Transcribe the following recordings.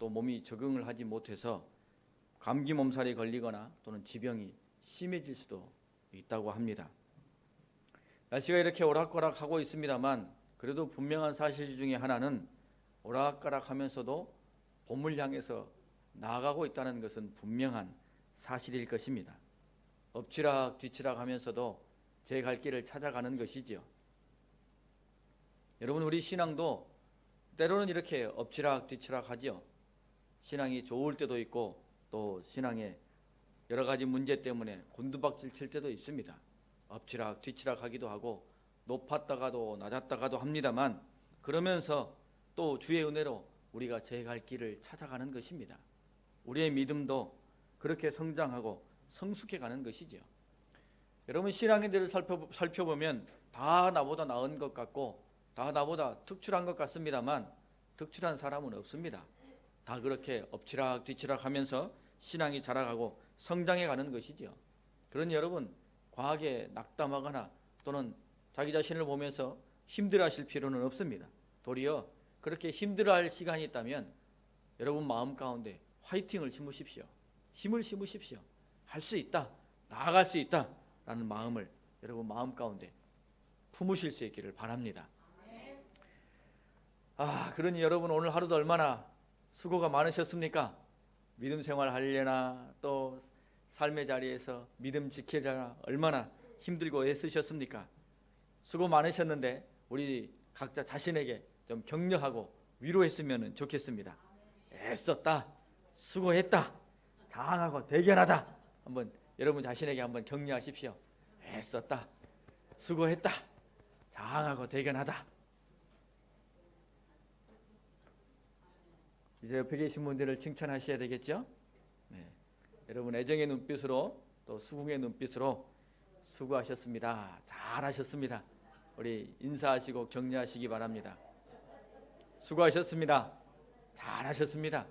또 몸이 적응을 하지 못해서 감기 몸살이 걸리거나 또는 지병이 심해질 수도 있다고 합니다. 날씨가 이렇게 오락가락하고 있습니다만 그래도 분명한 사실 중에 하나는 오락가락하면서도 봄을 향해서 나아가고 있다는 것은 분명한 사실일 것입니다. 엎치락 뒤치락 하면서도 제 갈 길을 찾아가는 것이지요. 여러분, 우리 신앙도 때로는 이렇게 엎치락 뒤치락 하지요. 신앙이 좋을 때도 있고 또 신앙에 여러 가지 문제 때문에 곤두박질 칠 때도 있습니다. 엎치락 뒤치락 하기도 하고 높았다가도 낮았다가도 합니다만 그러면서 또 주의 은혜로 우리가 제 갈 길을 찾아가는 것입니다. 우리의 믿음도 그렇게 성장하고 성숙해 가는 것이죠. 여러분, 신앙인들을 살펴보면 다 나보다 나은 것 같고 다 나보다 특출한 것 같습니다만 특출한 사람은 없습니다. 다 그렇게 엎치락 뒤치락 하면서 신앙이 자라가고 성장해 가는 것이죠. 그러니 여러분, 과하게 낙담하거나 또는 자기 자신을 보면서 힘들어하실 필요는 없습니다. 도리어 그렇게 힘들어할 시간이 있다면 여러분 마음 가운데 화이팅을 심으십시오. 힘을 심으십시오. 할 수 있다, 나아갈 수 있다 라는 마음을 여러분 마음 가운데 품으실 수 있기를 바랍니다. 그러니 여러분, 오늘 하루도 얼마나 수고가 많으셨습니까? 믿음 생활 하려나 또 삶의 자리에서 믿음 지키려나 얼마나 힘들고 애쓰셨습니까? 수고 많으셨는데 우리 각자 자신에게 좀 격려하고 위로했으면 좋겠습니다. 애썼다, 수고했다, 장하고 대견하다. 한번 여러분 자신에게 한번 격려하십시오. 애썼다, 수고했다, 장하고 대견하다. 이제 옆에 계신 분들을 칭찬하셔야 되겠죠? 네. 여러분 애정의 눈빛으로 또 수긍의 눈빛으로 수고하셨습니다. 잘하셨습니다. 우리 인사하시고 격려하시기 바랍니다. 수고하셨습니다. 잘하셨습니다.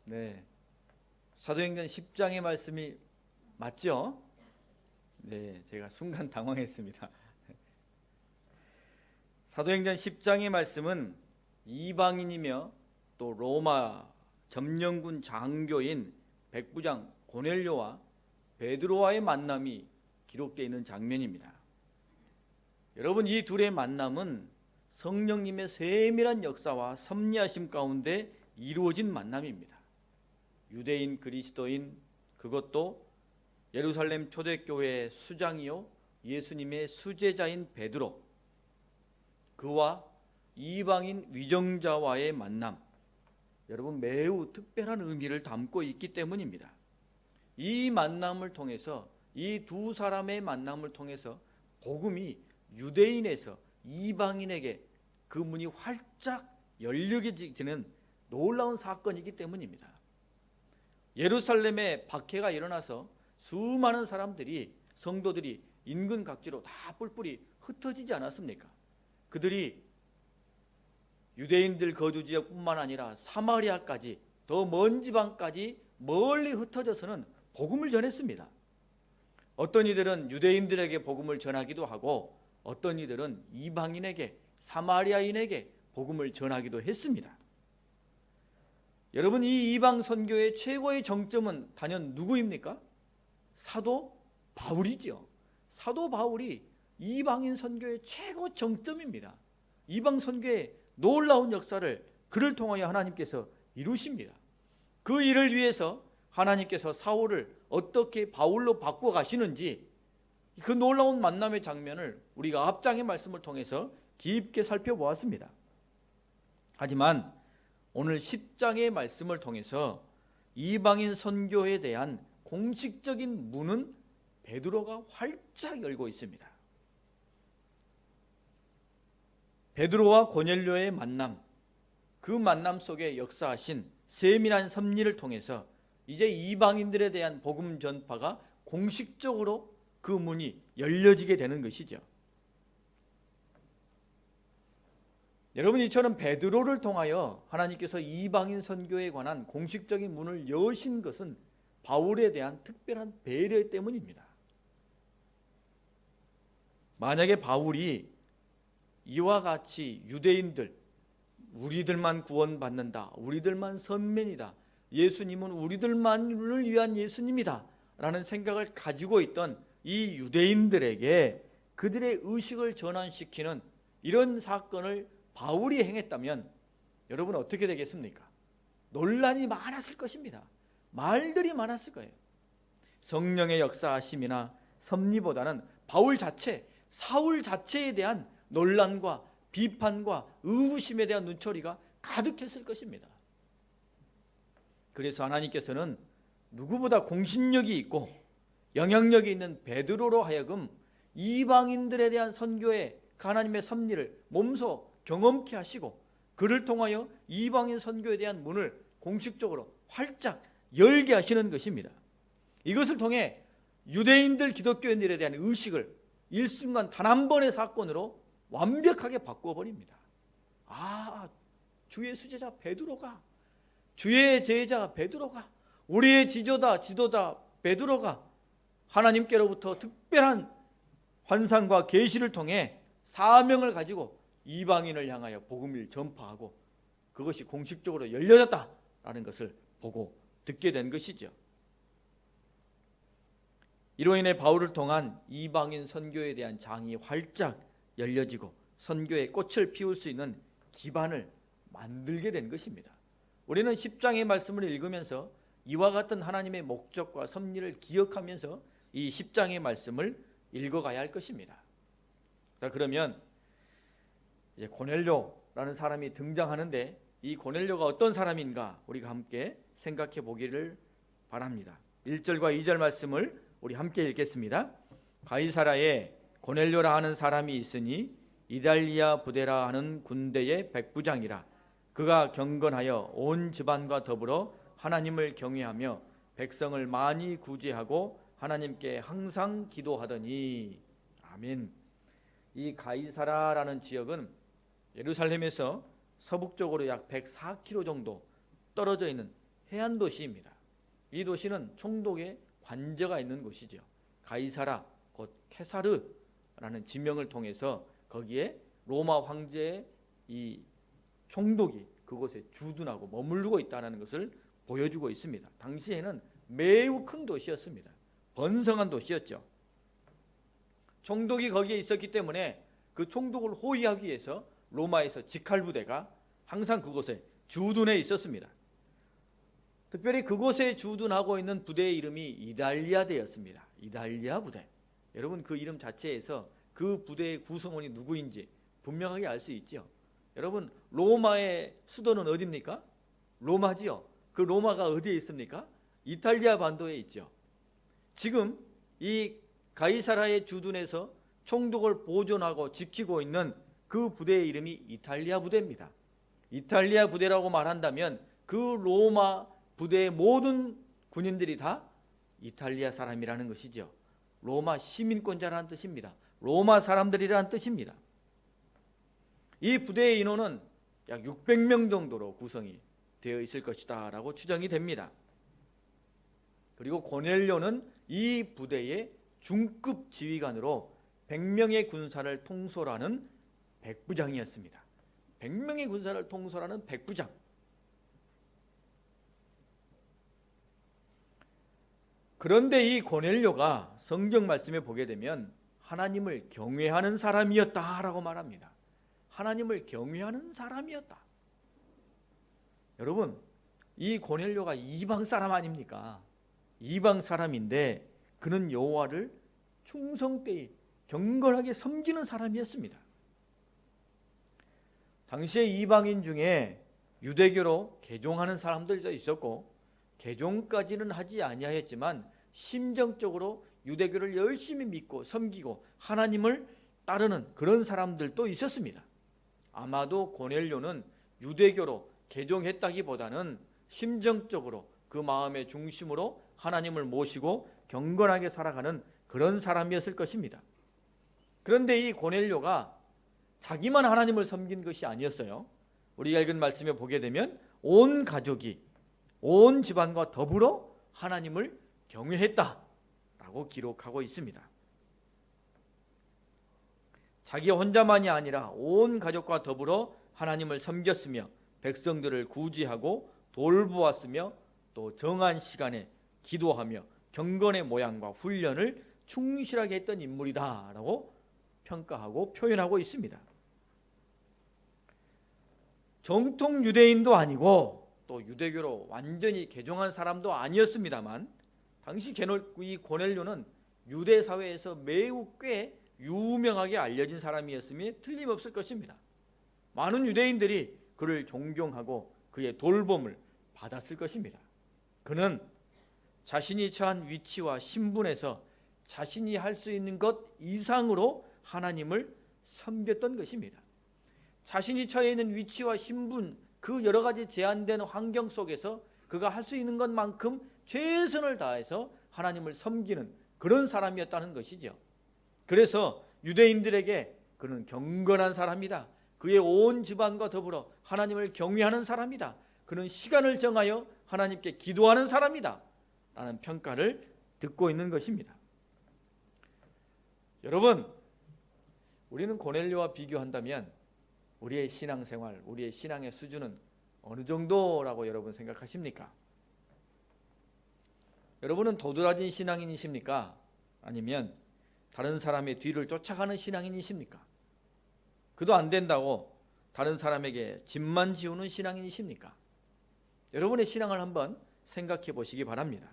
네, 사도행전 10장의 말씀이 맞죠? 네, 제가 순간 당황했습니다. 사도행전 10장의 말씀은 이방인이며 또 로마 점령군 장교인 백부장 고넬료와 베드로와의 만남이 기록되어 있는 장면입니다. 여러분, 이 둘의 만남은 성령님의 세밀한 역사와 섭리하심 가운데 이루어진 만남입니다. 유대인 그리스도인, 그것도 예루살렘 초대교회의 수장이요 예수님의 수제자인 베드로, 그와 이방인 위정자와의 만남, 여러분 매우 특별한 의미를 담고 있기 때문입니다. 이 만남을 통해서, 이 두 사람의 만남을 통해서 복음이 유대인에서 이방인에게 그 문이 활짝 열려지는 놀라운 사건이기 때문입니다. 예루살렘에 박해가 일어나서 수많은 사람들이, 성도들이 인근 각지로 다 뿔뿔이 흩어지지 않았습니까? 그들이 유대인들 거주 지역뿐만 아니라 사마리아까지, 더 먼 지방까지 멀리 흩어져서는 복음을 전했습니다. 어떤 이들은 유대인들에게 복음을 전하기도 하고 어떤 이들은 이방인에게, 사마리아인에게 복음을 전하기도 했습니다. 여러분, 이 이방 선교의 최고의 정점은 단연 누구입니까? 사도 바울이죠. 사도 바울이 이방인 선교의 최고 정점입니다. 이방 선교의 놀라운 역사를 그를 통하여 하나님께서 이루십니다. 그 일을 위해서 하나님께서 사울을 어떻게 바울로 바꿔 가시는지, 그 놀라운 만남의 장면을 우리가 앞장의 말씀을 통해서 깊게 살펴보았습니다. 하지만 오늘 10장의 말씀을 통해서 이방인 선교에 대한 공식적인 문은 베드로가 활짝 열고 있습니다. 베드로와 고넬료의 만남, 그 만남 속에 역사하신 세밀한 섭리를 통해서 이제 이방인들에 대한 복음 전파가 공식적으로 그 문이 열려지게 되는 것이죠. 여러분, 이처럼 베드로를 통하여 하나님께서 이방인 선교에 관한 공식적인 문을 여신 것은 바울에 대한 특별한 배려 때문입니다. 만약에 바울이 이와 같이 유대인들, 우리들만 구원받는다, 우리들만 선맨이다, 예수님은 우리들만을 위한 예수님이다 라는 생각을 가지고 있던 이 유대인들에게 그들의 의식을 전환시키는 이런 사건을 바울이 행했다면 여러분 어떻게 되겠습니까? 논란이 많았을 것입니다. 말들이 많았을 거예요. 성령의 역사하심이나 섭리보다는 바울 자체, 사울 자체에 대한 논란과 비판과 의구심에 대한 눈초리가 가득했을 것입니다. 그래서 하나님께서는 누구보다 공신력이 있고 영향력이 있는 베드로로 하여금 이방인들에 대한 선교의 하나님의 섭리를 몸소 경험케 하시고 그를 통하여 이방인 선교에 대한 문을 공식적으로 활짝 열게 하시는 것입니다. 이것을 통해 유대인들 기독교인들에 대한 의식을 일순간 단 한 번의 사건으로 완벽하게 바꾸어 버립니다. 주의 수제자 베드로가, 주의 제자 베드로가, 우리의 지도자 베드로가 하나님께로부터 특별한 환상과 계시를 통해 사명을 가지고 이방인을 향하여 복음을 전파하고 그것이 공식적으로 열려졌다라는 것을 보고 듣게 된 것이죠. 이로 인해 바울을 통한 이방인 선교에 대한 장이 활짝 열려지고 선교의 꽃을 피울 수 있는 기반을 만들게 된 것입니다. 우리는 10장의 말씀을 읽으면서 이와 같은 하나님의 목적과 섭리를 기억하면서 이 10장의 말씀을 읽어가야 할 것입니다. 자, 그러면 이제 고넬료라는 사람이 등장하는데 이 고넬료가 어떤 사람인가 우리가 함께 생각해 보기를 바랍니다. 1절과 2절 말씀을 우리 함께 읽겠습니다. 가이사라에 고넬료라 하는 사람이 있으니 이달리아 부대라 하는 군대의 백부장이라. 그가 경건하여 온 집안과 더불어 하나님을 경외하며 백성을 많이 구제하고 하나님께 항상 기도하더니. 아멘. 이 가이사라라는 지역은 예루살렘에서 서북쪽으로 약 104km 정도 떨어져 있는 해안 도시입니다. 이 도시는 총독의 관저가 있는 곳이죠. 가이사라 곧 케사르라는 지명을 통해서 거기에 로마 황제의 이 총독이 그곳에 주둔하고 머무르고 있다는 것을 보여주고 있습니다. 당시에는 매우 큰 도시였습니다. 번성한 도시였죠. 총독이 거기에 있었기 때문에 그 총독을 호위하기 위해서 로마에서 직할부대가 항상 그곳에 주둔해 있었습니다. 특별히 그곳에 주둔하고 있는 부대의 이름이 이달리아대였습니다. 이달리아 부대. 여러분 그 이름 자체에서 그 부대의 구성원이 누구인지 분명하게 알 수 있죠. 여러분 로마의 수도는 어디입니까? 로마지요. 그 로마가 어디에 있습니까? 이탈리아 반도에 있죠. 지금 이 가이사라의 주둔에서 총독을 보존하고 지키고 있는 그 부대의 이름이 이탈리아 부대입니다. 이탈리아 부대라고 말한다면 그 로마 부대의 모든 군인들이 다 이탈리아 사람이라는 것이죠. 로마 시민권자라는 뜻입니다. 로마 사람들이라는 뜻입니다. 이 부대의 인원은 약 600명 정도로 구성이 되어 있을 것이다 라고 추정이 됩니다. 그리고 고넬료는 이 부대의 중급 지휘관으로 100명의 군사를 통솔하는 백부장이었습니다. 100명의 군사를 통솔하는 백부장. 그런데 이 고넬료가 성경 말씀에 보게 되면 하나님을 경외하는 사람이었다라고 말합니다. 하나님을 경외하는 사람이었다. 여러분, 이 고넬료가 이방 사람 아닙니까? 이방 사람인데 그는 여호와를 충성되이 경건하게 섬기는 사람이었습니다. 당시에 이방인 중에 유대교로 개종하는 사람들도 있었고 개종까지는 하지 아니하였지만 심정적으로 유대교를 열심히 믿고 섬기고 하나님을 따르는 그런 사람들도 있었습니다. 아마도 고넬료는 유대교로 개종했다기보다는 심정적으로 그 마음의 중심으로 하나님을 모시고 경건하게 살아가는 그런 사람이었을 것입니다. 그런데 이 고넬료가 자기만 하나님을 섬긴 것이 아니었어요. 우리가 읽은 말씀에 보게 되면 온 가족이 온 집안과 더불어 하나님을 경외했다라고 기록하고 있습니다. 자기 혼자만이 아니라 온 가족과 더불어 하나님을 섬겼으며 백성들을 구제하고 돌보았으며 또 정한 시간에 기도하며 경건의 모양과 훈련을 충실하게 했던 인물이다라고 평가하고 표현하고 있습니다. 정통 유대인도 아니고 또 유대교로 완전히 개종한 사람도 아니었습니다만 당시 이 고넬료는 유대 사회에서 매우 꽤 유명하게 알려진 사람이었음이 틀림없을 것입니다. 많은 유대인들이 그를 존경하고 그의 돌봄을 받았을 것입니다. 그는 자신이 처한 위치와 신분에서 자신이 할 수 있는 것 이상으로 하나님을 섬겼던 것입니다. 자신이 처해 있는 위치와 신분, 그 여러 가지 제한된 환경 속에서 그가 할 수 있는 것만큼 최선을 다해서 하나님을 섬기는 그런 사람이었다는 것이죠. 그래서 유대인들에게 그는 경건한 사람이다. 그의 온 집안과 더불어 하나님을 경외하는 사람이다. 그는 시간을 정하여 하나님께 기도하는 사람이다. 라는 평가를 듣고 있는 것입니다. 여러분, 우리는 고넬료와 비교한다면 우리의 신앙생활, 우리의 신앙의 수준은 어느 정도라고 여러분 생각하십니까? 여러분은 도드라진 신앙인이십니까? 아니면 다른 사람의 뒤를 쫓아가는 신앙인이십니까? 그도 안 된다고 다른 사람에게 짐만 지우는 신앙인이십니까? 여러분의 신앙을 한번 생각해 보시기 바랍니다.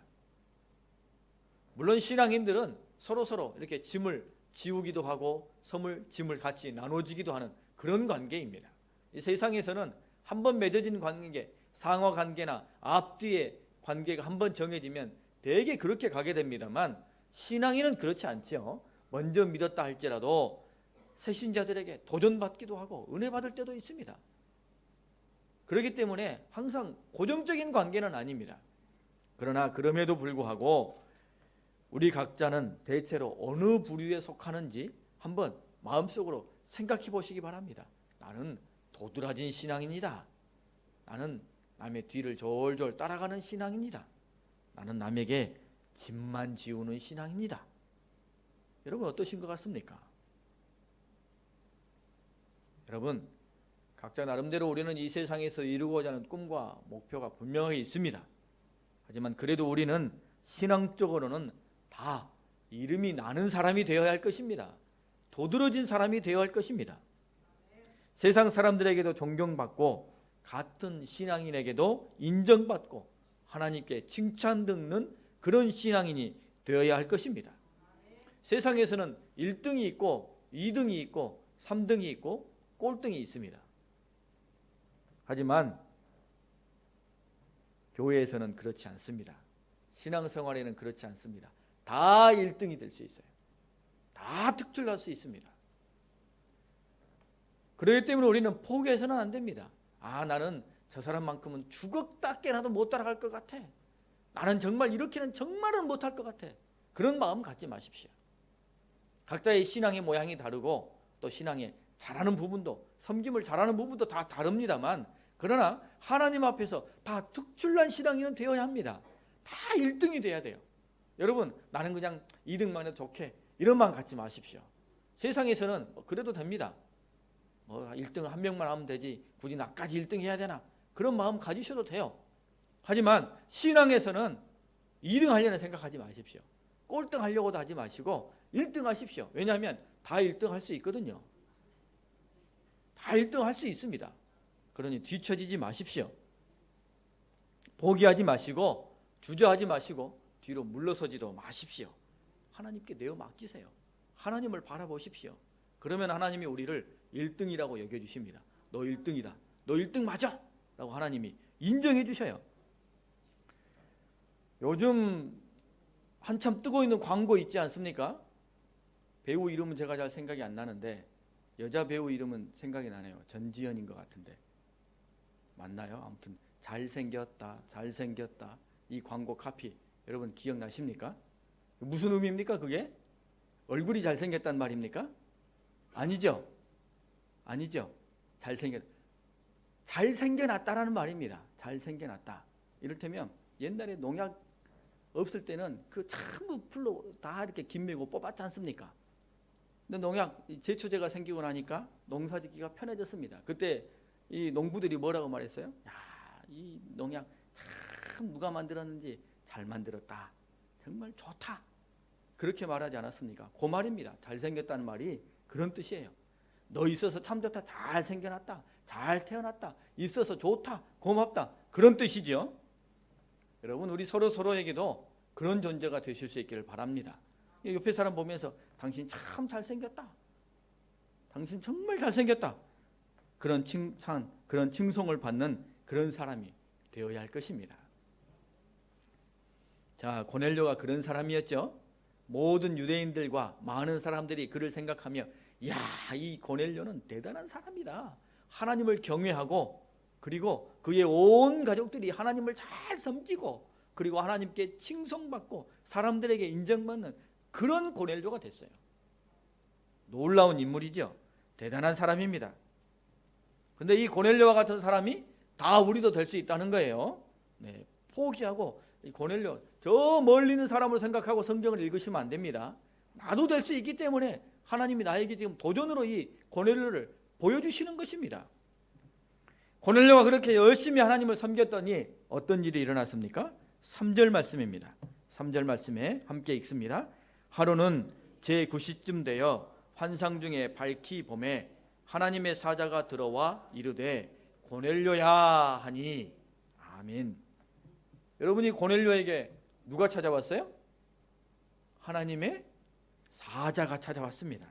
물론 신앙인들은 서로 이렇게 짐을 지우기도 하고 짐을 같이 나눠지기도 하는 그런 관계입니다. 이 세상에서는 한번 맺어진 관계, 상하 관계나 앞뒤의 관계가 한번 정해지면 대개 그렇게 가게 됩니다만 신앙인은 그렇지 않죠. 먼저 믿었다 할지라도 새신자들에게 도전받기도 하고 은혜 받을 때도 있습니다. 그렇기 때문에 항상 고정적인 관계는 아닙니다. 그러나 그럼에도 불구하고 우리 각자는 대체로 어느 부류에 속하는지 한번 마음속으로 생각해 보시기 바랍니다. 나는 도드라진 신앙인이다. 나는 남의 뒤를 졸졸 따라가는 신앙인이다. 나는 남에게 짐만 지우는 신앙인이다. 여러분 어떠신 것 같습니까? 여러분 각자 나름대로 우리는 이 세상에서 이루고자 하는 꿈과 목표가 분명하게 있습니다. 하지만 그래도 우리는 신앙적으로는 다 이름이 나는 사람이 되어야 할 것입니다. 도드러진 사람이 되어야 할 것입니다. 세상 사람들에게도 존경받고 같은 신앙인에게도 인정받고 하나님께 칭찬 듣는 그런 신앙인이 되어야 할 것입니다. 세상에서는 1등이 있고 2등이 있고 3등이 있고 꼴등이 있습니다. 하지만 교회에서는 그렇지 않습니다. 신앙생활에는 그렇지 않습니다. 다 1등이 될 수 있어요. 다 특출날 수 있습니다. 그렇기 때문에 우리는 포기해서는 안 됩니다. 나는 저 사람만큼은 죽었다 깨나도 못 따라갈 것 같아. 나는 정말 이렇게는 정말은 못할 것 같아. 그런 마음 갖지 마십시오. 각자의 신앙의 모양이 다르고 또 신앙에 잘하는 부분도 섬김을 잘하는 부분도 다 다릅니다만 그러나 하나님 앞에서 다 특출난 신앙인은 되어야 합니다. 다 1등이 돼야 돼요. 여러분 나는 그냥 2등만 해도 좋게 이런 마음 갖지 마십시오. 세상에서는 그래도 됩니다. 1등 한 명만 하면 되지 굳이 나까지 1등 해야 되나 그런 마음 가지셔도 돼요. 하지만 신앙에서는 2등 하려는 생각하지 마십시오. 꼴등 하려고도 하지 마시고 1등 하십시오. 왜냐하면 다 1등 할 수 있거든요. 다 1등 할 수 있습니다. 그러니 뒤처지지 마십시오. 포기하지 마시고 주저하지 마시고 뒤로 물러서지도 마십시오. 하나님께 내어 맡기세요. 하나님을 바라보십시오. 그러면 하나님이 우리를 1등이라고 여겨주십니다. 너 1등이다. 너 1등 맞아! 라고 하나님이 인정해 주셔요. 요즘 한참 뜨고 있는 광고 있지 않습니까? 배우 이름은 제가 잘 생각이 안 나는데 여자 배우 이름은 생각이 나네요. 전지현인 것 같은데 맞나요? 아무튼 잘생겼다 잘생겼다 이 광고 카피 여러분 기억나십니까? 무슨 의미입니까 그게? 얼굴이 잘생겼단 말입니까? 아니죠. 아니죠. 잘생겨났다라는 말입니다. 잘생겨났다. 이를테면 옛날에 농약 없을 때는 그 참 풀로 다 이렇게 김매고 뽑았지 않습니까? 근데 농약 제초제가 생기고 나니까 농사짓기가 편해졌습니다. 그때 이 농부들이 뭐라고 말했어요? 야, 이 농약 참 누가 만들었는지 잘 만들었다. 정말 좋다. 그렇게 말하지 않았습니까? 그 말입니다. 잘생겼다는 말이 그런 뜻이에요. 너 있어서 참 좋다. 잘 생겨났다. 잘 태어났다. 있어서 좋다. 고맙다. 그런 뜻이죠. 여러분, 우리 서로에게도 그런 존재가 되실 수 있기를 바랍니다. 옆에 사람 보면서 당신 참 잘생겼다. 당신 정말 잘생겼다. 그런 칭찬, 그런 칭송을 받는 그런 사람이 되어야 할 것입니다. 자, 고넬료가 그런 사람이었죠. 모든 유대인들과 많은 사람들이 그를 생각하며 야, 이 고넬료는 대단한 사람이다. 하나님을 경외하고 그리고 그의 온 가족들이 하나님을 잘 섬기고 그리고 하나님께 칭송받고 사람들에게 인정받는 그런 고넬료가 됐어요. 놀라운 인물이죠. 대단한 사람입니다. 근데 이 고넬료와 같은 사람이 다 우리도 될 수 있다는 거예요. 네, 포기하고 이 고넬료 저 멀리 있는 사람을 생각하고 성경을 읽으시면 안 됩니다. 나도 될 수 있기 때문에 하나님이 나에게 지금 도전으로 이 고넬료를 보여주시는 것입니다. 고넬료가 그렇게 열심히 하나님을 섬겼더니 어떤 일이 일어났습니까? 3절 말씀입니다. 3절 말씀에 함께 읽습니다. 하루는 제9시쯤 되어 환상 중에 밝히 봄에 하나님의 사자가 들어와 이르되 고넬료야 하니 아멘. 여러분이 고넬료에게 누가 찾아왔어요? 하나님의 사자가 찾아왔습니다.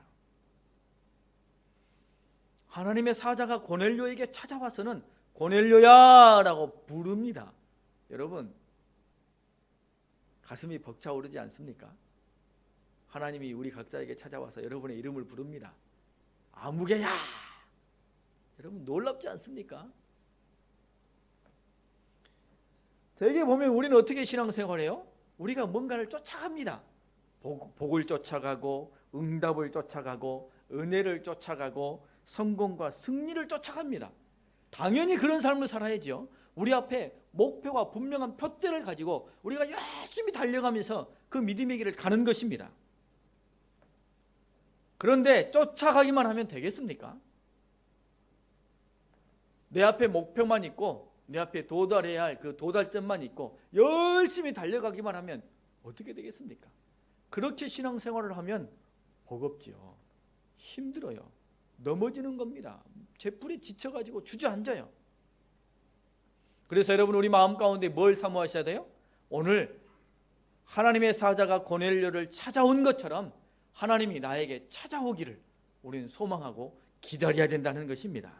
하나님의 사자가 고넬료에게 찾아와서는 고넬료야라고 부릅니다. 여러분, 가슴이 벅차오르지 않습니까? 하나님이 우리 각자에게 찾아와서 여러분의 이름을 부릅니다. 아무개야. 여러분 놀랍지 않습니까? 대개 보면 우리는 어떻게 신앙생활해요? 우리가 뭔가를 쫓아갑니다. 복을 쫓아가고 응답을 쫓아가고 은혜를 쫓아가고 성공과 승리를 쫓아갑니다. 당연히 그런 삶을 살아야죠. 우리 앞에 목표와 분명한 표대를 가지고 우리가 열심히 달려가면서 그 믿음의 길을 가는 것입니다. 그런데 쫓아가기만 하면 되겠습니까? 내 앞에 목표만 있고 내 앞에 도달해야 할 그 도달점만 있고 열심히 달려가기만 하면 어떻게 되겠습니까? 그렇게 신앙생활을 하면 버겁지요. 힘들어요. 넘어지는 겁니다. 잿불에 지쳐가지고 주저앉아요. 그래서 여러분 우리 마음 가운데 뭘 사모하셔야 돼요? 오늘 하나님의 사자가 고넬료를 찾아온 것처럼 하나님이 나에게 찾아오기를 우리는 소망하고 기다려야 된다는 것입니다.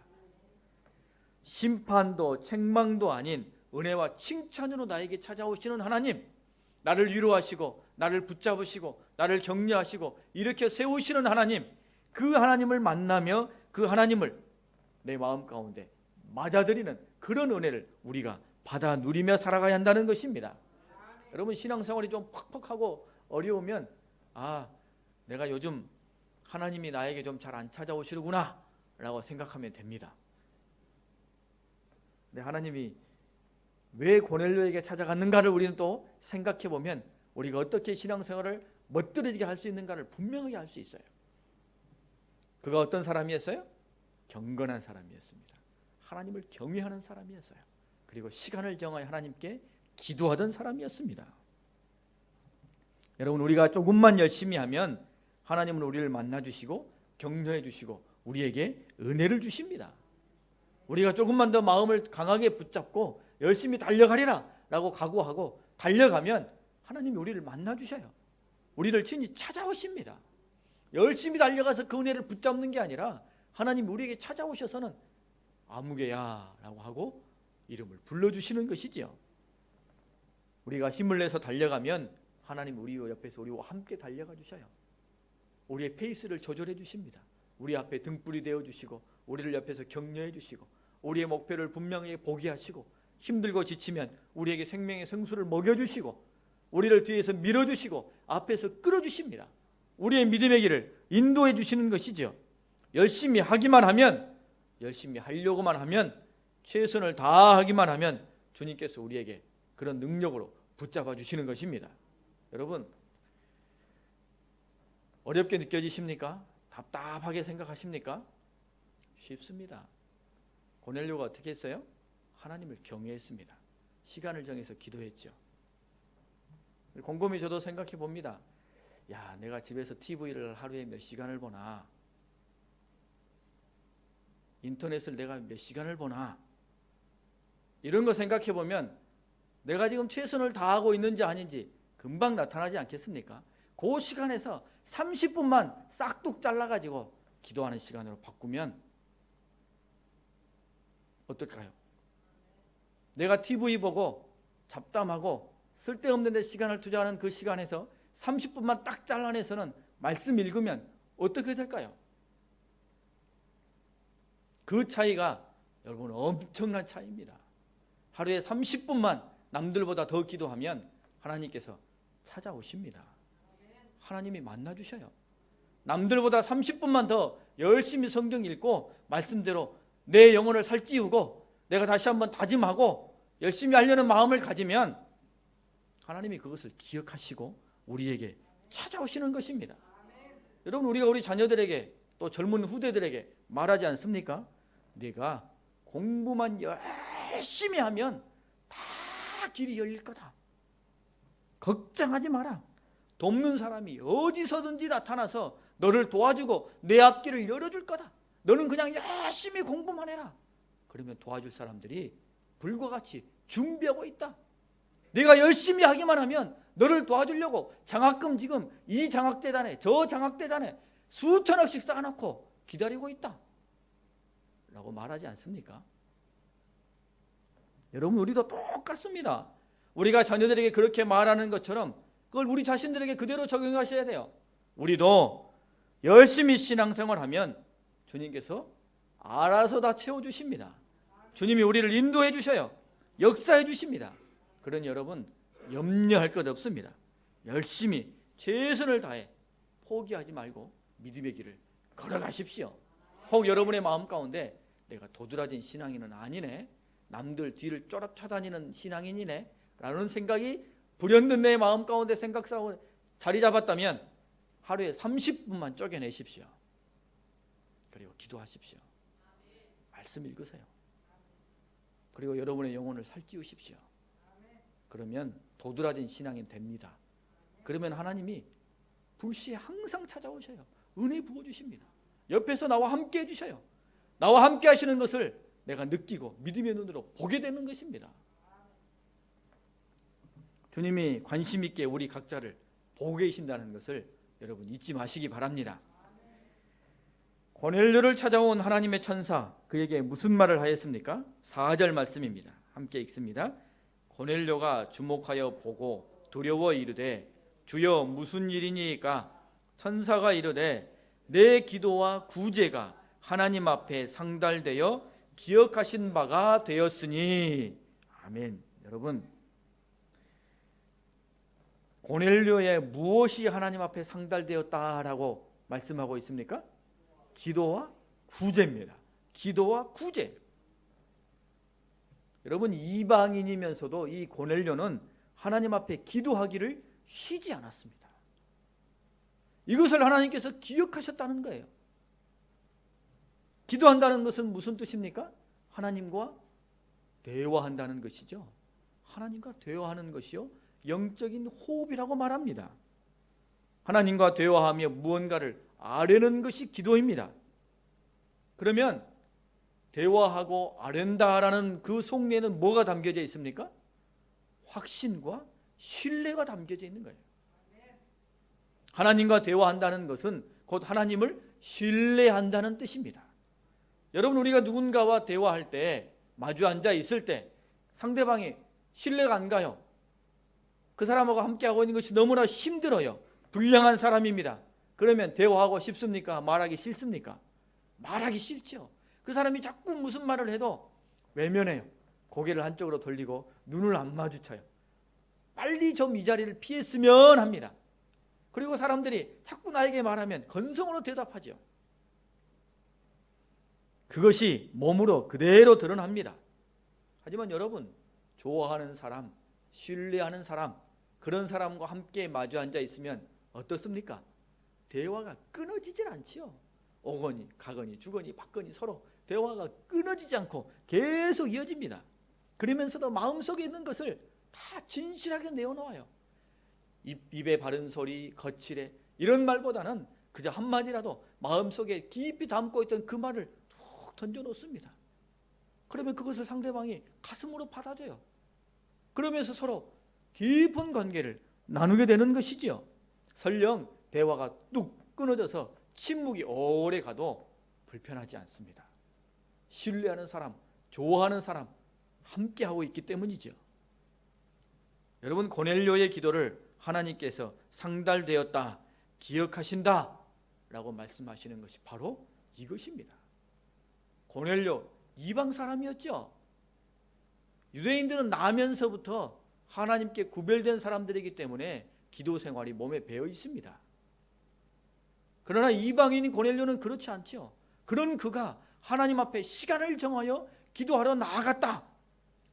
심판도 책망도 아닌 은혜와 칭찬으로 나에게 찾아오시는 하나님, 나를 위로하시고 나를 붙잡으시고 나를 격려하시고 이렇게 세우시는 하나님, 그 하나님을 만나며 그 하나님을 내 마음 가운데 맞아들이는 그런 은혜를 우리가 받아 누리며 살아가야 한다는 것입니다. 여러분 신앙생활이 좀 퍽퍽하고 어려우면 내가 요즘 하나님이 나에게 좀 잘 안 찾아오시는구나 라고 생각하면 됩니다. 근데 하나님이 왜 고넬료에게 찾아갔는가를 우리는 또 생각해 보면 우리가 어떻게 신앙생활을 멋들어지게 할 수 있는가를 분명하게 알 수 있어요. 그가 어떤 사람이었어요? 경건한 사람이었습니다. 하나님을 경외하는 사람이었어요. 그리고 시간을 정하여 하나님께 기도하던 사람이었습니다. 여러분 우리가 조금만 열심히 하면 하나님은 우리를 만나주시고 격려해 주시고 우리에게 은혜를 주십니다. 우리가 조금만 더 마음을 강하게 붙잡고 열심히 달려가리라 라고 각오하고 달려가면 하나님이 우리를 만나주셔요. 우리를 친히 찾아오십니다. 열심히 달려가서 그 은혜를 붙잡는 게 아니라 하나님이 우리에게 찾아오셔서는 아무개야 라고 하고 이름을 불러주시는 것이지요. 우리가 힘을 내서 달려가면 하나님 우리 옆에서 우리와 함께 달려가 주셔요. 우리의 페이스를 조절해 주십니다. 우리 앞에 등불이 되어 주시고 우리를 옆에서 격려해 주시고 우리의 목표를 분명히 보게 하시고 힘들고 지치면 우리에게 생명의 생수를 먹여주시고 우리를 뒤에서 밀어주시고 앞에서 끌어주십니다. 우리의 믿음의 길을 인도해 주시는 것이죠. 열심히 하기만 하면, 열심히 하려고만 하면, 최선을 다하기만 하면 주님께서 우리에게 그런 능력으로 붙잡아 주시는 것입니다. 여러분 어렵게 느껴지십니까? 답답하게 생각하십니까? 쉽습니다. 고넬료가 어떻게 했어요? 하나님을 경외했습니다. 시간을 정해서 기도했죠. 곰곰이 저도 생각해 봅니다. 야, 내가 집에서 TV를 하루에 몇 시간을 보나? 인터넷을 내가 몇 시간을 보나? 이런 거 생각해 보면 내가 지금 최선을 다하고 있는지 아닌지 금방 나타나지 않겠습니까? 그 시간에서 30분만 싹둑 잘라가지고 기도하는 시간으로 바꾸면 어떨까요? 내가 TV 보고 잡담하고 쓸데없는 데 시간을 투자하는 그 시간에서 30분만 딱 잘라내서는 말씀 읽으면 어떻게 될까요? 그 차이가 여러분 엄청난 차이입니다. 하루에 30분만 남들보다 더 기도하면 하나님께서 찾아오십니다. 하나님이 만나주셔요. 남들보다 30분만 더 열심히 성경 읽고 말씀대로 내 영혼을 살찌우고 내가 다시 한번 다짐하고 열심히 하려는 마음을 가지면 하나님이 그것을 기억하시고 우리에게 찾아오시는 것입니다. 여러분, 우리가 우리 자녀들에게 또 젊은 후대들에게 말하지 않습니까? 네가 공부만 열심히 하면 다 길이 열릴 거다. 걱정하지 마라. 돕는 사람이 어디서든지 나타나서 너를 도와주고 내 앞길을 열어줄 거다. 너는 그냥 열심히 공부만 해라. 그러면 도와줄 사람들이 불과 같이 준비하고 있다. 네가 열심히 하기만 하면 너를 도와주려고 장학금 지금 이 장학재단에 저 장학재단에 수천억씩 쌓아놓고 기다리고 있다 라고 말하지 않습니까? 여러분, 우리도 똑같습니다. 우리가 자녀들에게 그렇게 말하는 것처럼 그걸 우리 자신들에게 그대로 적용하셔야 돼요. 우리도 열심히 신앙생활하면 주님께서 알아서 다 채워주십니다. 주님이 우리를 인도해 주셔요. 역사해 주십니다. 그러니 여러분, 염려할 것 없습니다. 열심히 최선을 다해 포기하지 말고 믿음의 길을 걸어가십시오. 혹 여러분의 마음 가운데 내가 도드라진 신앙인은 아니네, 남들 뒤를 쫓아다니는 신앙인이네 라는 생각이 불현듯 내 마음 가운데 생각 싸움을 자리 잡았다면 하루에 30분만 쪼개내십시오. 그리고 기도하십시오. 말씀 읽으세요. 그리고 여러분의 영혼을 살찌우십시오. 그러면 도드라진 신앙인 됩니다. 그러면 하나님이 불시에 항상 찾아오셔요. 은혜 부어주십니다. 옆에서 나와 함께 해주셔요. 나와 함께 하시는 것을 내가 느끼고 믿음의 눈으로 보게 되는 것입니다. 주님이 관심 있게 우리 각자를 보고 계신다는 것을 여러분 잊지 마시기 바랍니다. 고넬료를 찾아온 하나님의 천사, 그에게 무슨 말을 하였습니까? 4절 말씀입니다. 함께 읽습니다. 고넬료가 주목하여 보고 두려워 이르되 주여 무슨 일이니까? 천사가 이르되 내 기도와 구제가 하나님 앞에 상달되어 기억하신 바가 되었으니. 아멘. 여러분, 고넬료의 무엇이 하나님 앞에 상달되었다라고 말씀하고 있습니까? 기도와 구제입니다. 기도와 구제. 여러분, 이방인이면서도 이 고넬료는 하나님 앞에 기도하기를 쉬지 않았습니다. 이것을 하나님께서 기억하셨다는 거예요. 기도한다는 것은 무슨 뜻입니까? 하나님과 대화한다는 것이죠. 하나님과 대화하는 것이요, 영적인 호흡이라고 말합니다. 하나님과 대화하며 무언가를 아뢰는 것이 기도입니다. 그러면 대화하고 아뢰다라는 그 속내에는 뭐가 담겨져 있습니까? 확신과 신뢰가 담겨져 있는 거예요. 하나님과 대화한다는 것은 곧 하나님을 신뢰한다는 뜻입니다. 여러분, 우리가 누군가와 대화할 때, 마주 앉아 있을 때 상대방이 신뢰가 안 가요. 그 사람하고 함께하고 있는 것이 너무나 힘들어요. 불량한 사람입니다. 그러면 대화하고 싶습니까? 말하기 싫습니까? 말하기 싫죠. 그 사람이 자꾸 무슨 말을 해도 외면해요. 고개를 한쪽으로 돌리고 눈을 안 마주쳐요. 빨리 좀 이 자리를 피했으면 합니다. 그리고 사람들이 자꾸 나에게 말하면 건성으로 대답하죠. 그것이 몸으로 그대로 드러납니다. 하지만 여러분, 좋아하는 사람, 신뢰하는 사람, 그런 사람과 함께 마주 앉아 있으면 어떻습니까? 대화가 끊어지질 않지요. 오거니 가거니 주거니 받거니 서로 대화가 끊어지지 않고 계속 이어집니다. 그러면서도 마음속에 있는 것을 다 진실하게 내어놓아요. 입에 바른 소리, 거칠에 이런 말보다는 그저 한마디라도 마음속에 깊이 담고 있던 그 말을 툭 던져놓습니다. 그러면 그것을 상대방이 가슴으로 받아줘요. 그러면서 서로 깊은 관계를 나누게 되는 것이지요. 설령 대화가 뚝 끊어져서 침묵이 오래 가도 불편하지 않습니다. 신뢰하는 사람, 좋아하는 사람 함께하고 있기 때문이죠. 여러분, 고넬료의 기도를 하나님께서 상달되었다, 기억하신다 라고 말씀하시는 것이 바로 이것입니다. 고넬료 이방 사람이었죠. 유대인들은 나면서부터 하나님께 구별된 사람들이기 때문에 기도 생활이 몸에 배어 있습니다. 그러나 이방인인 고넬료는 그렇지 않죠. 그런 그가 하나님 앞에 시간을 정하여 기도하러 나아갔다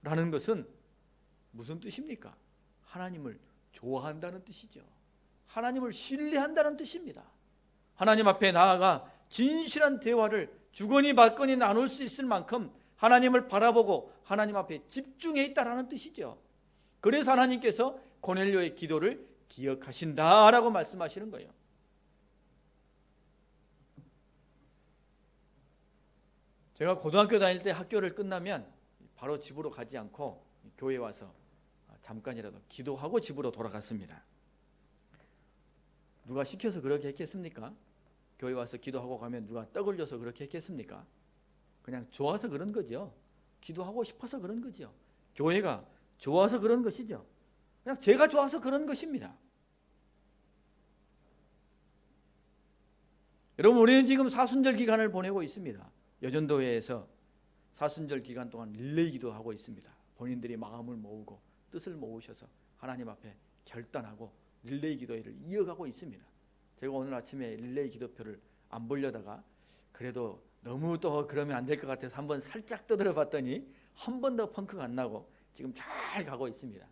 라는 것은 무슨 뜻입니까? 하나님을 좋아한다는 뜻이죠. 하나님을 신뢰한다는 뜻입니다. 하나님 앞에 나아가 진실한 대화를 주거니 받거니 나눌 수 있을 만큼 하나님을 바라보고 하나님 앞에 집중해 있다라는 뜻이죠. 그래서 하나님께서 고넬료의 기도를 기억하신다라고 말씀하시는 거예요. 제가 고등학교 다닐 때 학교를 끝나면 바로 집으로 가지 않고 교회에 와서 잠깐이라도 기도하고 집으로 돌아갔습니다. 누가 시켜서 그렇게 했겠습니까? 교회 와서 기도하고 가면 누가 떡을 줘서 그렇게 했겠습니까? 그냥 좋아서 그런 거죠. 기도하고 싶어서 그런 거죠. 교회가 좋아서 그런 것이죠. 그냥 제가 좋아서 그런 것입니다. 여러분, 우리는 지금 사순절 기간을 보내고 있습니다. 여전도회에서 사순절 기간 동안 릴레이 기도하고 있습니다. 본인들이 마음을 모으고 뜻을 모으셔서 하나님 앞에 결단하고 릴레이 기도회를 이어가고 있습니다. 제가 오늘 아침에 릴레이 기도표를 안 보려다가 그래도 너무 또 그러면 안 될 것 같아서 한번 살짝 떠들어 봤더니 한 번 더 펑크가 안 나고 지금 잘 가고 있습니다.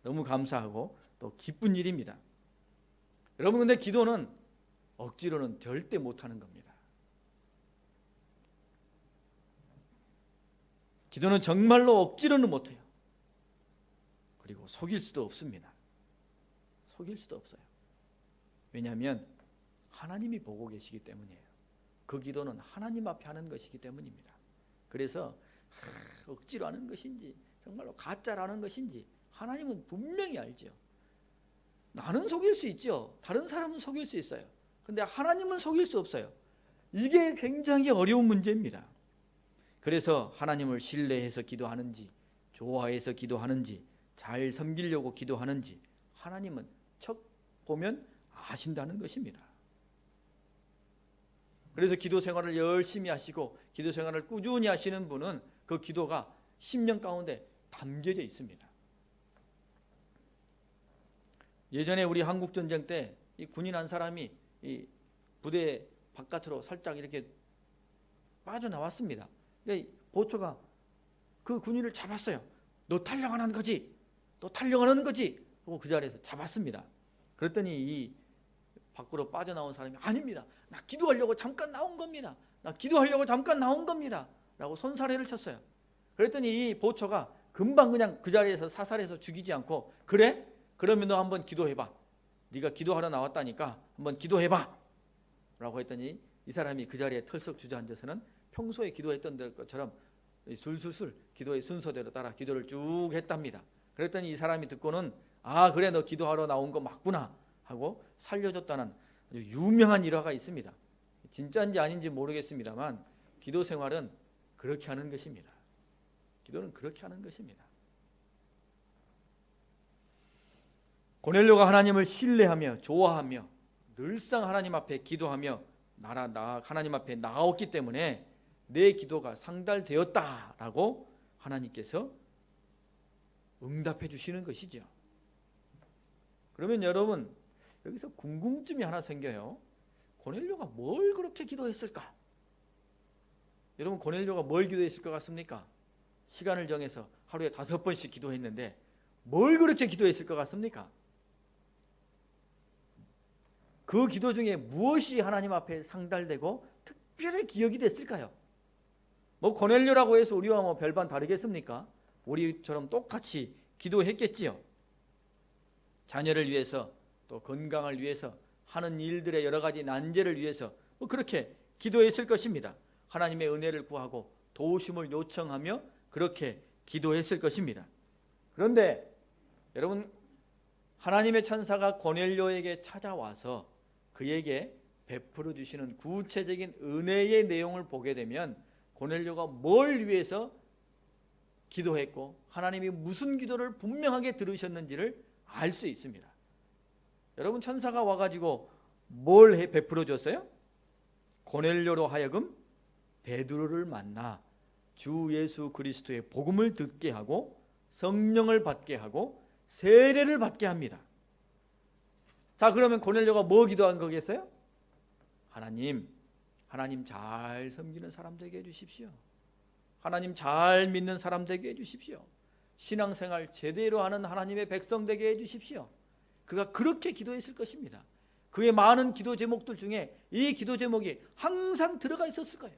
너무 감사하고 또 기쁜 일입니다. 여러분, 근데 기도는 억지로는 절대 못하는 겁니다. 기도는 정말로 억지로는 못해요. 그리고 속일 수도 없습니다. 속일 수도 없어요. 왜냐하면 하나님이 보고 계시기 때문이에요. 그 기도는 하나님 앞에 하는 것이기 때문입니다. 그래서 억지로 하는 것인지 정말로 가짜라는 것인지 하나님은 분명히 알죠. 나는 속일 수 있죠. 다른 사람은 속일 수 있어요. 근데 하나님은 속일 수 없어요. 이게 굉장히 어려운 문제입니다. 그래서 하나님을 신뢰해서 기도하는지, 좋아해서 기도하는지, 잘 섬기려고 기도하는지 하나님은 척 보면 아신다는 것입니다. 그래서 기도 생활을 열심히 하시고 기도 생활을 꾸준히 하시는 분은 그 기도가 심령 가운데 담겨져 있습니다. 예전에 우리 한국전쟁 때 이 군인 한 사람이 이 부대 바깥으로 살짝 이렇게 빠져나왔습니다. 보초가 그 군인을 잡았어요. 너 탈영하는 거지? 너 탈영하는 거지? 하고 그 자리에서 잡았습니다. 그랬더니 이 밖으로 빠져나온 사람이 아닙니다. 나 기도하려고 잠깐 나온 겁니다. 나 기도하려고 잠깐 나온 겁니다. 라고 손사래를 쳤어요. 그랬더니 이 보초가 금방 그냥 그 자리에서 사살해서 죽이지 않고 그래? 그러면 너 한번 기도해봐. 네가 기도하러 나왔다니까 한번 기도해봐. 라고 했더니 이 사람이 그 자리에 털썩 주저앉아서는 평소에 기도했던 것처럼 술술술 기도의 순서대로 따라 기도를 쭉 했답니다. 그랬더니 이 사람이 듣고는 아 그래 너 기도하러 나온 거 맞구나 하고 살려줬다는 아주 유명한 일화가 있습니다. 진짜인지 아닌지 모르겠습니다만 기도 생활은 그렇게 하는 것입니다. 기도는 그렇게 하는 것입니다. 고넬료가 하나님을 신뢰하며 좋아하며 늘상 하나님 앞에 기도하며 하나님 앞에 나아왔기 때문에 내 기도가 상달되었다라고 하나님께서 응답해 주시는 것이죠. 그러면 여러분 여기서 궁금증이 하나 생겨요. 고넬료가 뭘 그렇게 기도했을까? 여러분 고넬료가 뭘 기도했을 것 같습니까? 시간을 정해서 하루에 5번씩 기도했는데 뭘 그렇게 기도했을 것 같습니까? 그 기도 중에 무엇이 하나님 앞에 상달되고 특별히 기억이 됐을까요? 뭐 고넬료라고 해서 우리와 뭐 별반 다르겠습니까? 우리처럼 똑같이 기도했겠지요. 자녀를 위해서, 또 건강을 위해서, 하는 일들의 여러 가지 난제를 위해서 뭐 그렇게 기도했을 것입니다. 하나님의 은혜를 구하고 도우심을 요청하며 그렇게 기도했을 것입니다. 그런데 여러분, 하나님의 천사가 고넬료에게 찾아와서 그에게 베풀어 주시는 구체적인 은혜의 내용을 보게 되면 고넬료가 뭘 위해서 기도했고 하나님이 무슨 기도를 분명하게 들으셨는지를 알 수 있습니다. 여러분, 천사가 와가지고 뭘 베풀어 줬어요? 고넬료로 하여금 베드로를 만나 주 예수 그리스도의 복음을 듣게 하고 성령을 받게 하고 세례를 받게 합니다. 자, 그러면 고넬료가 뭐 기도한 거겠어요? 하나님 잘 섬기는 사람 되게 해주십시오. 하나님 잘 믿는 사람 되게 해주십시오. 신앙생활 제대로 하는 하나님의 백성 되게 해주십시오. 그가 그렇게 기도했을 것입니다. 그의 많은 기도 제목들 중에 이 기도 제목이 항상 들어가 있었을 거예요.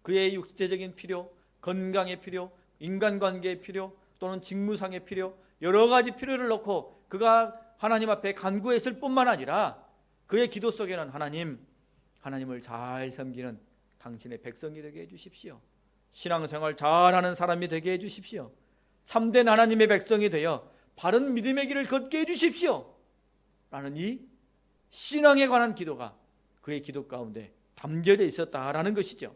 그의 육체적인 필요, 건강의 필요, 인간관계의 필요, 또는 직무상의 필요, 여러 가지 필요를 놓고 그가 하나님 앞에 간구했을 뿐만 아니라 그의 기도 속에는 하나님을 잘 섬기는 당신의 백성이 되게 해주십시오. 신앙생활 잘하는 사람이 되게 해주십시오. 참된 하나님의 백성이 되어 바른 믿음의 길을 걷게 해주십시오 라는 이 신앙에 관한 기도가 그의 기도 가운데 담겨져 있었다라는 것이죠.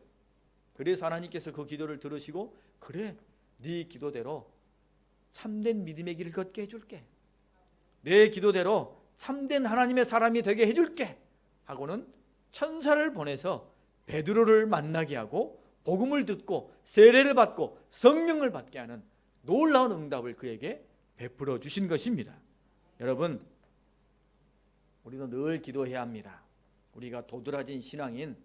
그래서 하나님께서 그 기도를 들으시고, 그래, 네 기도대로 참된 믿음의 길을 걷게 해줄게, 내 기도대로 참된 하나님의 사람이 되게 해줄게 하고는 천사를 보내서 베드로를 만나게 하고 복음을 듣고 세례를 받고 성령을 받게 하는 놀라운 응답을 그에게 베풀어 주신 것입니다. 여러분, 우리도 늘 기도해야 합니다. 우리가 도드라진 신앙인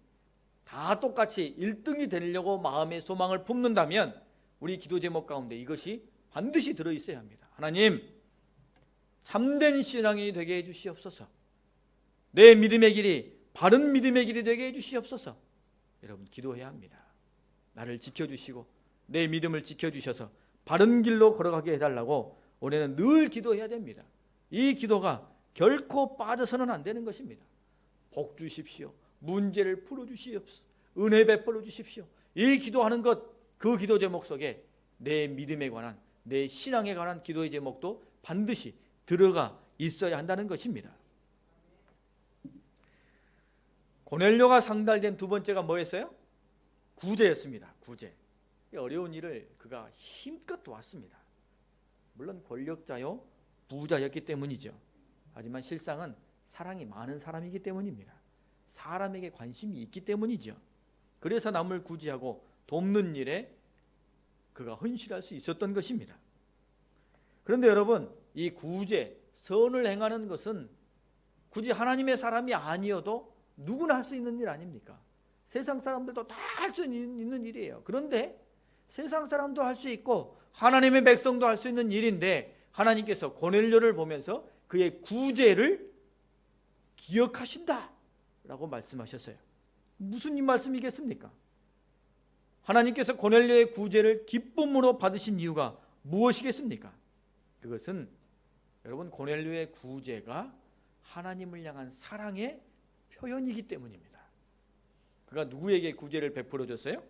다 똑같이 1등이 되려고 마음의 소망을 품는다면 우리 기도 제목 가운데 이것이 반드시 들어있어야 합니다. 하나님, 참된 신앙이 되게 해주시옵소서. 내 믿음의 길이 바른 믿음의 길이 되게 해주시옵소서. 여러분, 기도해야 합니다. 나를 지켜주시고 내 믿음을 지켜주셔서 바른 길로 걸어가게 해달라고 올해는 늘 기도해야 됩니다. 이 기도가 결코 빠져서는 안 되는 것입니다. 복 주십시오, 문제를 풀어주시옵소서, 은혜 베풀어 주십시오. 이 기도하는 것, 그 기도 제목 속에 내 믿음에 관한, 내 신앙에 관한 기도의 제목도 반드시 들어가 있어야 한다는 것입니다. 고넬료가 상달된 두 번째가 뭐였어요? 구제였습니다. 구제. 어려운 일을 그가 힘껏 도왔습니다. 물론 권력자요 부자였기 때문이죠. 하지만 실상은 사랑이 많은 사람이기 때문입니다. 사람에게 관심이 있기 때문이죠. 그래서 남을 구제하고 돕는 일에 그가 헌신할 수 있었던 것입니다. 그런데 여러분, 이 구제, 선을 행하는 것은 굳이 하나님의 사람이 아니어도 누구나 할 수 있는 일 아닙니까? 세상 사람들도 다 할 수 있는 일이에요. 그런데 세상 사람도 할 수 있고 하나님의 백성도 할 수 있는 일인데 하나님께서 고넬료를 보면서 그의 구제를 기억하신다 라고 말씀하셨어요. 무슨 이 말씀이겠습니까? 하나님께서 고넬료의 구제를 기쁨으로 받으신 이유가 무엇이겠습니까? 그것은 여러분, 고넬료의 구제가 하나님을 향한 사랑의 표현이기 때문입니다. 그가 누구에게 구제를 베풀어 줬어요?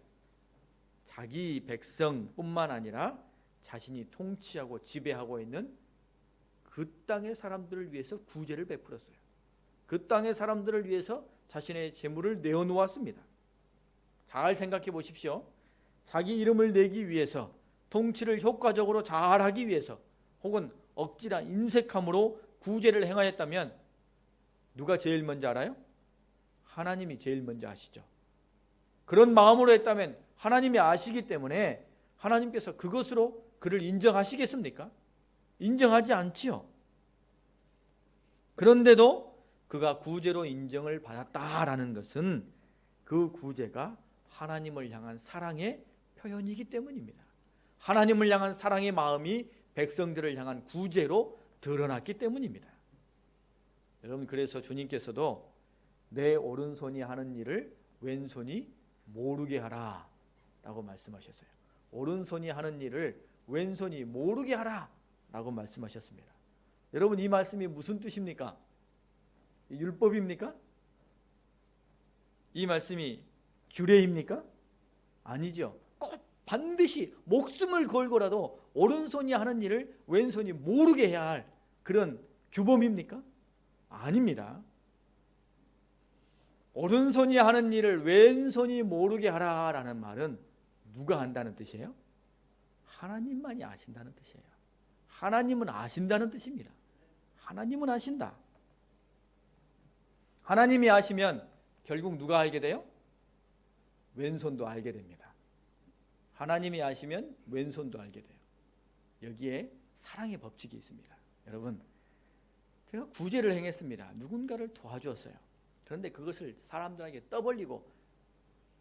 자기 백성뿐만 아니라 자신이 통치하고 지배하고 있는 그 땅의 사람들을 위해서 구제를 베풀었어요. 그 땅의 사람들을 위해서 자신의 재물을 내어놓았습니다. 잘 생각해 보십시오. 자기 이름을 내기 위해서, 통치를 효과적으로 잘하기 위해서, 혹은 억지나 인색함으로 구제를 행하였다면 누가 제일 먼저 알아요? 하나님이 제일 먼저 아시죠. 그런 마음으로 했다면 하나님이 아시기 때문에 하나님께서 그것으로 그를 인정하시겠습니까? 인정하지 않지요. 그런데도 그가 구제로 인정을 받았다라는 것은 그 구제가 하나님을 향한 사랑의 표현이기 때문입니다. 하나님을 향한 사랑의 마음이 백성들을 향한 구제로 드러났기 때문입니다. 여러분, 그래서 주님께서도 내 오른손이 하는 일을 왼손이 모르게 하라 라고 말씀하셨어요. 오른손이 하는 일을 왼손이 모르게 하라 라고 말씀하셨습니다. 여러분, 이 말씀이 무슨 뜻입니까? 율법입니까? 이 말씀이 규례입니까? 아니죠. 꼭 반드시 목숨을 걸고라도 오른손이 하는 일을 왼손이 모르게 해야 할 그런 규범입니까? 아닙니다. 오른손이 하는 일을 왼손이 모르게 하라라는 말은 누가 한다는 뜻이에요? 하나님만이 아신다는 뜻이에요. 하나님은 아신다는 뜻입니다. 하나님은 아신다. 하나님이 아시면 결국 누가 알게 돼요? 왼손도 알게 됩니다. 하나님이 아시면 왼손도 알게 돼요. 여기에 사랑의 법칙이 있습니다. 여러분, 제가 구제를 행했습니다. 누군가를 도와주었어요. 그런데 그것을 사람들에게 떠벌리고,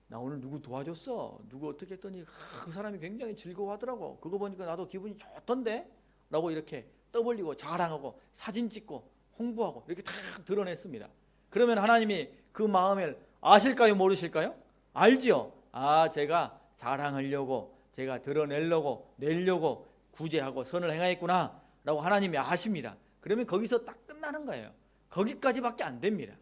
나 오늘 누구 도와줬어? 누구 어떻게 했더니 그 사람이 굉장히 즐거워하더라고. 그거 보니까 나도 기분이 좋던데? 라고 이렇게 떠벌리고 자랑하고 사진 찍고 홍보하고 이렇게 다 드러냈습니다. 그러면 하나님이 그 마음을 아실까요? 모르실까요? 알지요. 아, 제가 자랑하려고, 제가 드러내려고, 내려고 구제하고 선을 행하였구나 라고 하나님이 아십니다. 그러면 거기서 딱 끝나는 거예요. 거기까지밖에 안 됩니다.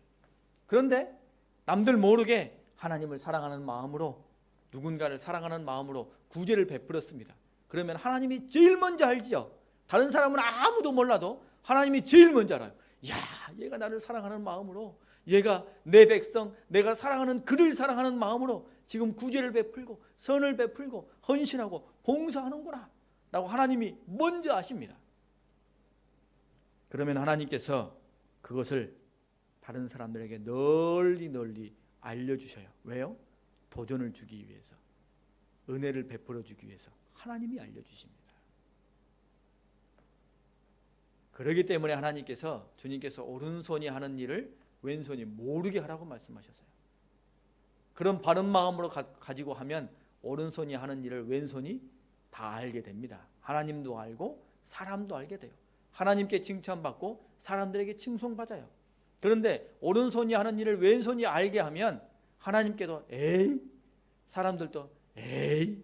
그런데 남들 모르게 하나님을 사랑하는 마음으로, 누군가를 사랑하는 마음으로 구제를 베풀었습니다. 그러면 하나님이 제일 먼저 알지요. 다른 사람은 아무도 몰라도 하나님이 제일 먼저 알아요. 야, 얘가 나를 사랑하는 마음으로, 얘가 내 백성, 내가 사랑하는 그를 사랑하는 마음으로 지금 구제를 베풀고 선을 베풀고 헌신하고 봉사하는구나 라고 하나님이 먼저 아십니다. 그러면 하나님께서 그것을 다른 사람들에게 널리 알려주셔요. 왜요? 도전을 주기 위해서, 은혜를 베풀어 주기 위해서 하나님이 알려주십니다. 그렇기 때문에 하나님께서, 주님께서 오른손이 하는 일을 왼손이 모르게 하라고 말씀하셨어요. 그런 바른 마음으로 가지고 하면 오른손이 하는 일을 왼손이 다 알게 됩니다. 하나님도 알고 사람도 알게 돼요. 하나님께 칭찬받고 사람들에게 칭송받아요. 그런데 오른손이 하는 일을 왼손이 알게 하면 하나님께도 에이, 사람들도 에이,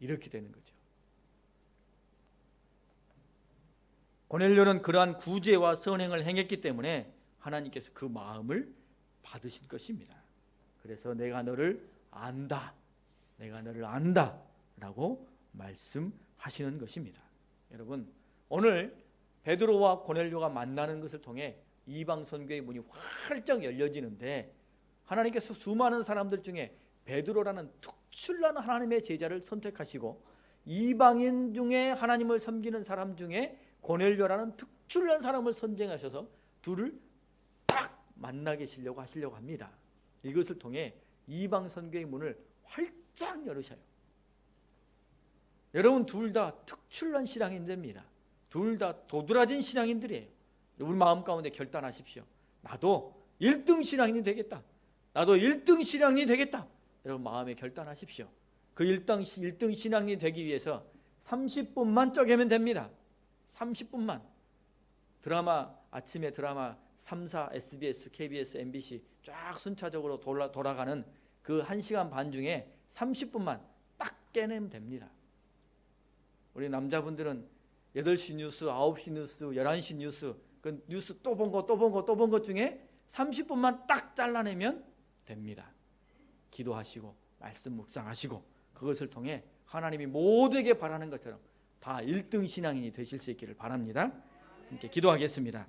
이렇게 되는 거죠. 고넬료는 그러한 구제와 선행을 행했기 때문에 하나님께서 그 마음을 받으신 것입니다. 그래서 내가 너를 안다, 내가 너를 안다 라고 말씀하시는 것입니다. 여러분, 오늘 베드로와 고넬료가 만나는 것을 통해 이방 선교의 문이 활짝 열려지는데, 하나님께서 수많은 사람들 중에 베드로라는 특출난 하나님의 제자를 선택하시고, 이방인 중에 하나님을 섬기는 사람 중에 고넬료라는 특출난 사람을 선정하셔서 둘을 딱 만나게 하시려고 합니다. 이것을 통해 이방 선교의 문을 활짝 열으셔요. 여러분, 둘 다 특출난 신앙인들입니다. 둘 다 도드라진 신앙인들이에요. 우리 마음 가운데 결단하십시오. 나도 1등 신앙인이 되겠다. 나도 1등 신앙인이 되겠다. 여러분, 마음에 결단하십시오. 그 1등 신앙인이 되기 위해서 30분만 쪼개면 됩니다. 30분만. 아침에 드라마 3사, SBS, KBS, MBC 쫙 순차적으로 돌아가는 그 1시간 반 중에 30분만 딱 깨내면 됩니다. 우리 남자분들은 8시 뉴스, 9시 뉴스, 11시 뉴스, 그 뉴스 또 본 것 중에 30분만 딱 잘라내면 됩니다. 기도하시고 말씀 묵상하시고 그것을 통해 하나님이 모두에게 바라는 것처럼 다 1등 신앙인이 되실 수 있기를 바랍니다. 함께 기도하겠습니다.